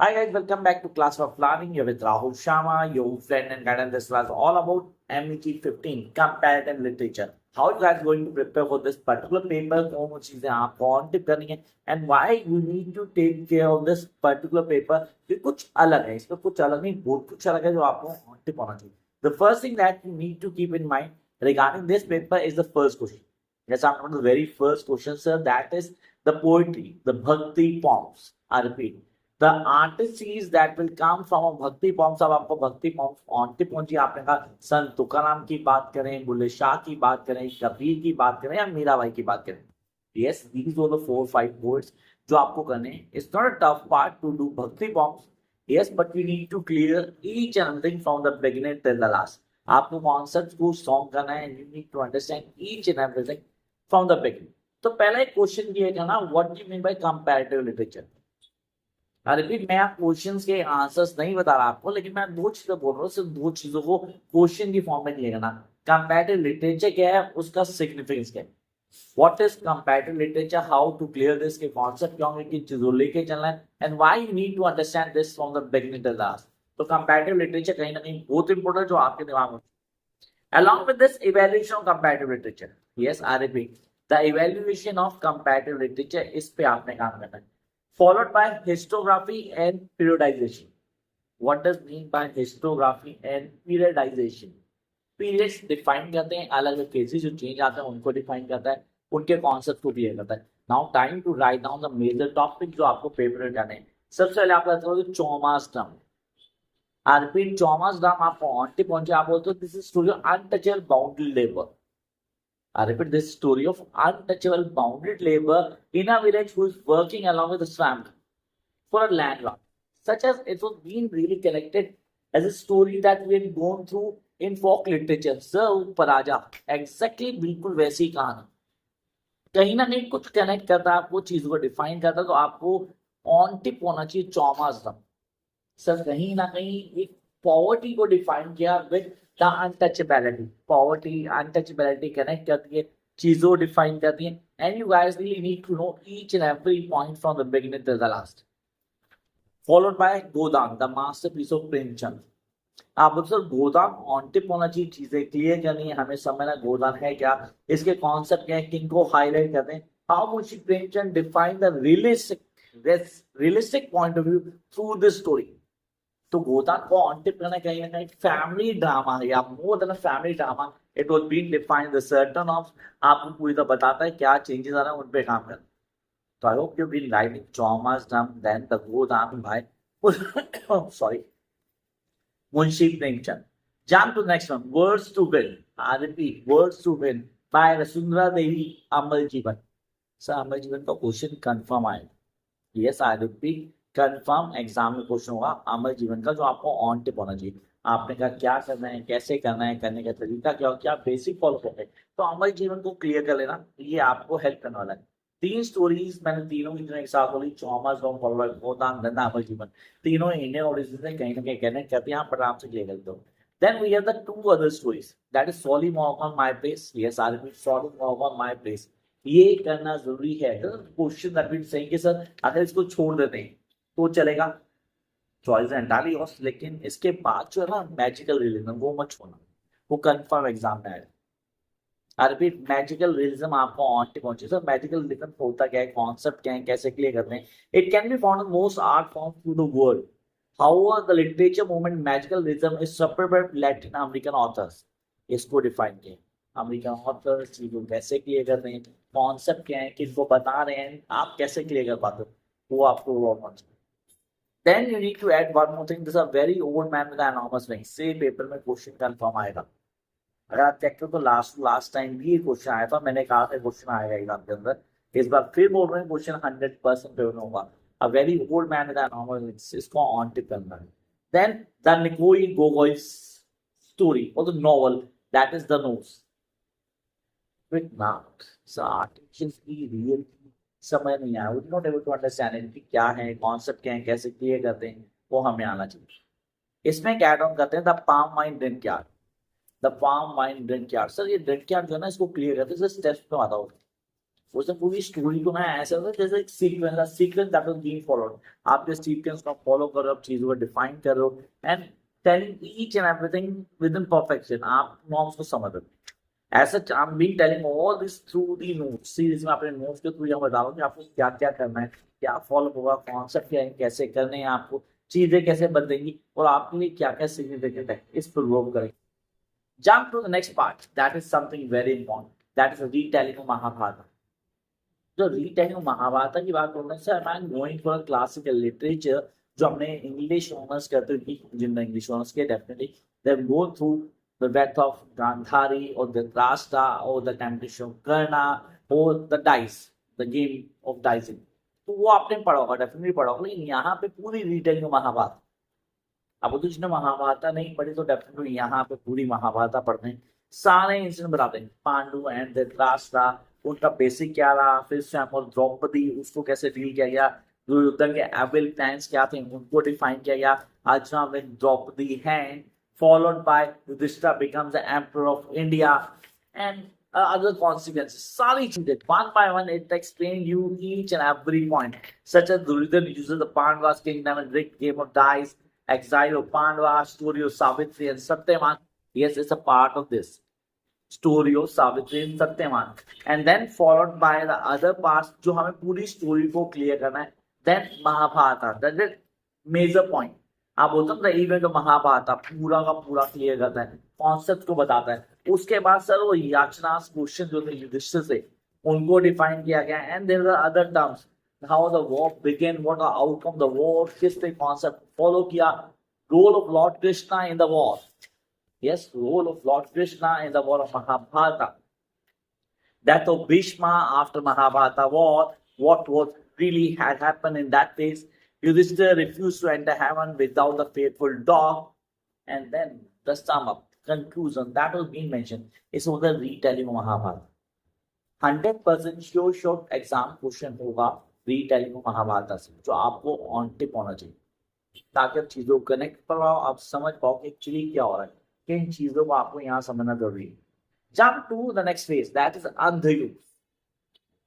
Hi guys, welcome back to Class of Learning. You're with Rahul Sharma, your friend and guide. This class all about MET 15, Comparative Literature. How you guys going to prepare for this particular paper? कौन चीजें आपको on tip करनी है and why you need to take care of this particular paper? ये कुछ अलग है, इसमें कुछ अलग नहीं, बहुत कुछ अलग है जो आपको on tip होना चाहिए. The first thing that you need to keep in mind regarding this paper is the first question. Yes, I'm on the very first question, sir. That is the poetry, the bhakti poems. I repeat. The artistries that will come from a भक्ति पॉम्स. अब आपको भक्ति पॉम्स on tip पहुंची. आपने कहा संत तुकाराम की बात करें, बुल्ले शाह की बात करें, कबीर की बात करें या मीराबाई की बात करें. Yes, these are the 4-5 poets जो आपको करने हैं. It's not a tough part to do भक्ति पॉम्स. Yes, but we need to clear each and everything from the beginning till the last. आपको कॉन्सेप्ट को सॉल्व करना है and you need to understand each and everything from the beginning. तो पहला एक question ये था ना, what do you mean by comparative literature? Repeat, मैं आप क्वेश्चंस के आंसर्स नहीं बता रहा आपको, लेकिन मैं दो चीजें बोल रहा हूँ. सिर्फ दो चीजों को क्वेश्चन की फॉर्म में लिया ना. कंपैरेटिव लिटरेचर क्या है, उसका सिग्निफिकेंस क्या है, what is comparative literature, how to clear this के कॉन्सेप्ट क्या होंगे, किन चीजों लेके चलना है and why you need to understand this from the beginning to last. तो कंपैरेटिव लिटरेचर कहीं ना कहीं बहुत इंपॉर्टेंट जो आपके दिमाग में. Along with this evaluation of comparative literature, yes, I repeat, the evaluation of comparative literature इस पे आपने काम करना है. Followed by historiography and periodization. What does mean by historiography and periodization? Periods define करते हैं, अलग अलग phases जो change आते हैं उनको define करता है, उनके concept को भी ये करता है. Now time to write down the major topic जो आपको paper में जाने हैं. सबसे पहले आप कहते हो चौमास ड्राम. I repeat, चौमास ड्राम आपको ऑन टिप पहुंचे. आप बोलते हो this is story of untouchable boundary labour. I repeat, this story of untouchable bounded labor in a village who is working along with his family for a landlord. Such as it was being really connected as a story that we had gone through in folk literature. Sir, Paraja, exactly बिल्कुल वैसी कहानी. कहीं ना कहीं कुछ connect करता है, आपको चीज को डिफाइन करता है, तो आपको ऑन टिप होना चाहिए चौमास. सर कहीं ना कहीं एक पॉवर्टी को डिफाइन किया with the untouchability. Poverty untouchability connect करती है, चीजों डिफाइन करती है. And you guys really need to know each and every point from the beginning till the last. Followed by Godan, the masterpiece of Premchand. आप लोग sir Godan on tip होना चाहिए, चीजें क्लियर करनी है, हमें समझना गोदान है क्या, इसके कॉन्सेप्ट क्या है, किनको हाईलाइट करते हैं. How Munshi Premchand define the realistic point of view through this story. तो गोदान को ऑन टिप करना कहीं ना कहीं फैमिली ड्रामा है या more than family drama. It was being defined the certain of, आपको पूरी तरह बताता है क्या चेंजेस आ रहे हैं, उन पे काम करना. तो I hope you been writing चौमास ड्राम देन द गोदान भाई sorry Munshi Premchand. Jump to next one, words to win. I repeat, words to win by Vasundhara Devi Amal Jeevan. Sir Amal Jeevan का क्वेश्चन कंफर्म आएगा. Yes I repeat, confirm exam में क्वेश्चन होगा अमर जीवन का, जो आपको ऑन टिप होना चाहिए. आपने कहा क्या करना है, कैसे करना है, करने का तरीका क्या हो, क्या बेसिक फॉलो करते हैं, तो अमर जीवन को क्लियर कर लेना, ये आपको हेल्प करने वाला है. 3 स्टोरीज मैंने तीनों की एक साथ बोली, चौमास ड्राम फॉलोड गोदान धंधा अमर जीवन. तीनों इंडियन ओरिजिन से कहीं ना कहीं कनेक्ट करते हैं, आप आराम से क्लियर कर दो. Then we have the 2 other stories, that is सॉली मॉक on my place. Yes I repeat, सॉली मॉक ऑन माय प्लेस. ये करना जरूरी है. क्वेश्चन दैट मीन सही कि सर अगर इसको छोड़ देते हैं तो चलेगा, चॉइस एंटायरली योर्स. लेकिन इसके बाद जो है ना मैजिकल रियलिज्म, वो मत छोड़ना, वो कंफर्म एग्जाम में आएगा. आई रिपीट, मैजिकल रियलिज्म आपको ऑन टिप पहुंचे. सर मैजिकल रियलिज्म होता क्या है, कॉन्सेप्ट क्या है, कैसे क्लियर करते हैं. It can be found in most art form through the world. However the literature movement magical realism is supported by Latin American authors. इसको डिफाइन किया अमेरिकन ऑथर्स, चीजों कैसे क्लियर कर रहे हैं, कॉन्सेप्ट क्या है, किसको बता रहे हैं, आप कैसे क्लियर कर पाते हो, वो आपको होना चाहिए. Then you need to add one more thing. This is a very old man with an enormous wing. से पेपर में क्वेश्चन कंफर्म आएगा. अगर आप चेक करो तो लास्ट टाइम भी क्वेश्चन आया था, मैंने कहा था क्वेश्चन आएगा एग्जाम के अंदर. इस बार फिर बोल रहे हैं क्वेश्चन 100% पेपर में होगा. A very old man with an enormous wing. इसको ऑन टिप करना है. Then the Nikoi Gogol's story or the novel, that is the nose. With mark. So artificial real समझ नहीं आया, we not able to understand it, क्या है, concept क्या है, कैसे क्लियर करते हैं, वो हमें आना चाहिए. इसमें क्या ऐड ऑन करते हैं the palm wine drink yard. The palm wine drink yard. Sir ये ड्रिंक यार्ड जो है ना, इसको क्लियर करते हैं स्टेप्स पे आता होगा. उसने पूरी स्टोरी को ना ऐसा होता है जैसे एक sequence that was being followed. आप जो सीक्वेंस को फॉलो कर रहे हो, चीजों को डिफाइन कर रहे हो and telling each and everything with in perfection, आप नॉर्म्स को समझ रहे हो। ऐसा I am being telling all this through the notes. Series में अपने नोट्स के थ्रू यहाँ बता रहा हूँ कि आपको क्या क्या करना है, क्या फॉलो होगा, कॉन्सेप्ट क्या है, कैसे करने हैं आपको, चीजें कैसे बदलेंगी और आपके लिए क्या क्या सिग्निफिकेंट है, इस पर वर्क करेंगे। Jump to the next part. That is something very important. That is retelling of Mahabharata. जो रीटेलिंग ऑफ महाभारत की बात करने से I am going for classical literature, जो हमने इंग्लिश ऑनर्स करते थे, जिनने इंग्लिश ऑनर्स के definitely they go through the death of Gandhari और द राष्ट्र और द टेम्पटेशन ऑफ कर्णा और the dice, the game of dicing. तो वो आपने पढ़ा होगा, डेफिनेटली पढ़ा होगा। लेकिन यहाँ पे पूरी रीटेलिंग ऑफ महाभारत, अब तो जिसने महाभारत नहीं पढ़ी तो डेफिनेटली यहाँ पे पूरी महाभारत पढ़ते हैं, सारे इंसिडेंट बताते हैं, पांडु एंड धृतराष्ट्र, उनका बेसिक क्या रहा, फिर स्वयं और द्रौपदी उसको कैसे डील किया गया, दुर्योधन के एविल प्लान्स क्या थे उनको डिफाइन किया गया, Arjun with Draupadi hand followed by Yudhishthir becomes the emperor of India and other consequences. सारी चीजें one by one it explained you each and every point, such as Duryodhan uses the Pandavas kingdom and rigged game of dice, exile of Pandava, story of Savitri and Satyavan. Yes, it's a part of this story of Savitri and Satyavan, and then followed by the other parts जो हमें पूरी story को clear करना है. Then Mahabharata, that is major point. आप बोलते हैं ना इवेंट महाभारत पूरा का पूरा क्लियर करता है, कॉन्सेप्ट को बताता है। उसके बाद सर वो याचना क्वेश्चन जो थे युधिष्ठिर से उनको डिफाइन किया गया and there are other terms, how the war begin, what are outcome the war, किसने कॉन्सेप्ट फॉलो किया, role of lord Krishna in the war, yes role of lord Krishna in the war of Mahabharat, death of Bhishma after Mahabharata war, what was really had happened in that phase. Yudhishthira refused to enter heaven without the faithful dog, and then the sum up conclusion that was being mentioned is over the retelling of Mahabharata. 100% sure exam question होगा retelling of Mahabharata से, जो आपको on tip होना चाहिए ताकि आप चीजों को कनेक्ट कर पाओ, आप समझ पाओ कि एक्चुअली क्या हो रहा है, किन चीजों को आपको यहाँ समझना जरूरी है। Jump to the next phase, that is Andhayuk.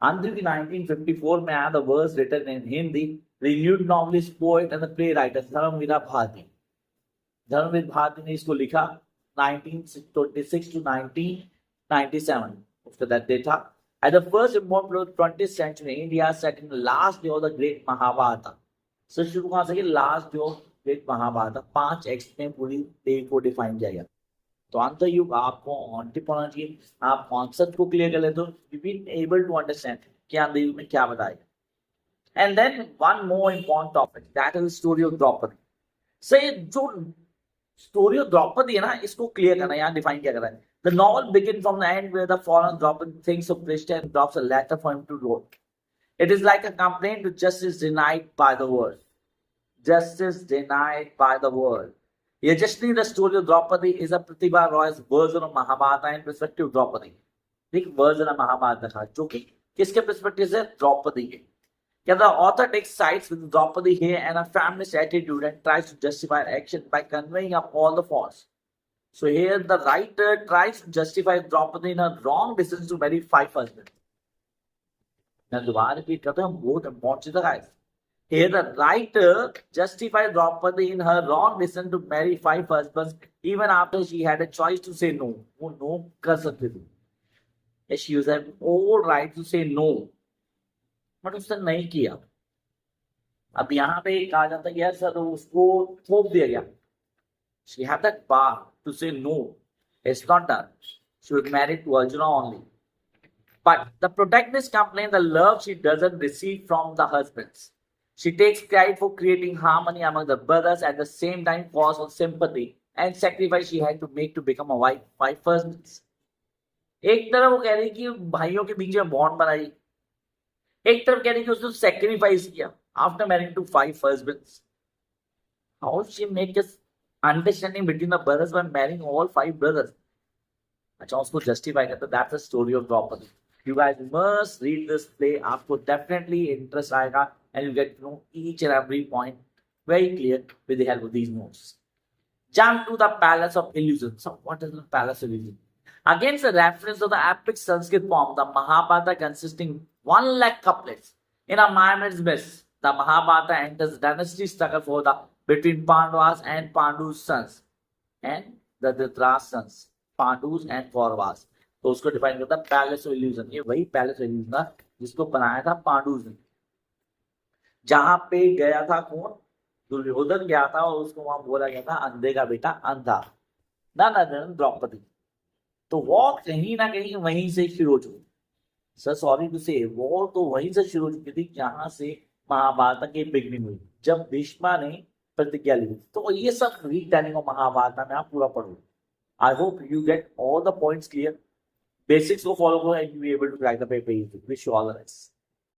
Andhayuk in 1954 में आया, the verse written in Hindi, renewed novelist, poet and the playwright Dharmveer Bharti. Dharmveer Bharti ने इसको लिखा 1926 to 1997, उसका that date था। At the first important of 20th century, India set in the last day of the great Mahabharata. So शुरू कहाँ से कि last day of great Mahabharata, 5 act में पूरी डे को डिफाइन किया गया। तो अंतयुग आपको ऑन टिप होना चाहिए, आप कॉन्सेप्ट को क्लियर कर लेते हो, you be able to understand कि अंतयुग में क्या बताएगा। And then one more important topic, that is story of Draupadi. से जो स्टोरी ऑफ द्रौपदी है ना, इसको क्लियर करना, यहाँ डिफाइन क्या कर रहा है। The novel begin from the end where the fallen Draupadi thinks of Krishna and drops a letter for him to wrote. It is like a complaint to justice denied by the world, justice denied by the world. Yajashni, the story of Draupadi, is a Pratibha Roy's version of Mahabharata in perspective of Draupadi. एक version है महाभारत का जो कि किसके perspective से, द्रौपदी के। क्या the author takes sides with Draupadi here and a feminist attitude and tries to justify action by conveying up all the faults. So here the writer tries to justify Draupadi in a wrong decision to marry 5 husbands. मैं दोबारा repeat करता हूँ, बहुत important है guys. Here the writer justifies Draupadi in her wrong decision to marry 5 husbands even after she had a choice to say no. वो no कर सकती थी, she was had all right to say no, but उसने नहीं किया। अब यहाँ पे कहा जाता है कि यार सर उसको थोप दिया गया, she had that power to say no, it's not done, she was married to Arjuna only, but the protagonist complains the love she doesn't receive from the husbands. She takes pride for creating harmony among the brothers, at the same time falls on sympathy and sacrifice she had to make to become a wife 5 husbands. एक तरफ वो कह रही कि भाइयों के बीच में bond बनाई, एक तरफ कह रही कि उसने सैक्रिफाइस किया after marrying to 5 husbands. How she make this understanding between the brothers by marrying all 5 brothers? अच्छा उसको जस्टिफाई करता, that's the story of Draupadi. You guys must read this play, आपको definitely interest आएगा and you get to know each and every point very clear with the help of these notes. Jump to the Palace of Illusion. So what is the Palace of Illusion? Against the reference of the epic Sanskrit form, the Mahabharata consisting 1 lakh couplets. In a myth's best, the Mahabharata enters dynasty struggle for the between Pandavas and Pandu's sons and the Dhritarashtra's sons, Pandus and Kauravas. तो उसको define करता है palace of illusion. ये वही palace of illusion था जिसको बनाया था पांडुज ने. जहां पे गया था कौन? दुर्योधन गया था और उसको वहां बोला गया था अंधे का बेटा अंधा. ना द्रौपदी. तो वॉर कहीं ना कहीं वहीं से शुरू हो चुकी. सर सॉरी टू से, वॉर तो वहीं से शुरू हो चुकी थी जहां से महाभारत की बिगनिंग हुई, जब भीष्मा ने प्रतिज्ञा ली. तो ये सब रीटेलिंग ऑफ महाभारत में आप पूरा पढ़ो. I hope you get all the points clear. Basics को फॉलो करो and you be able to crack the paper. Wish you all the best.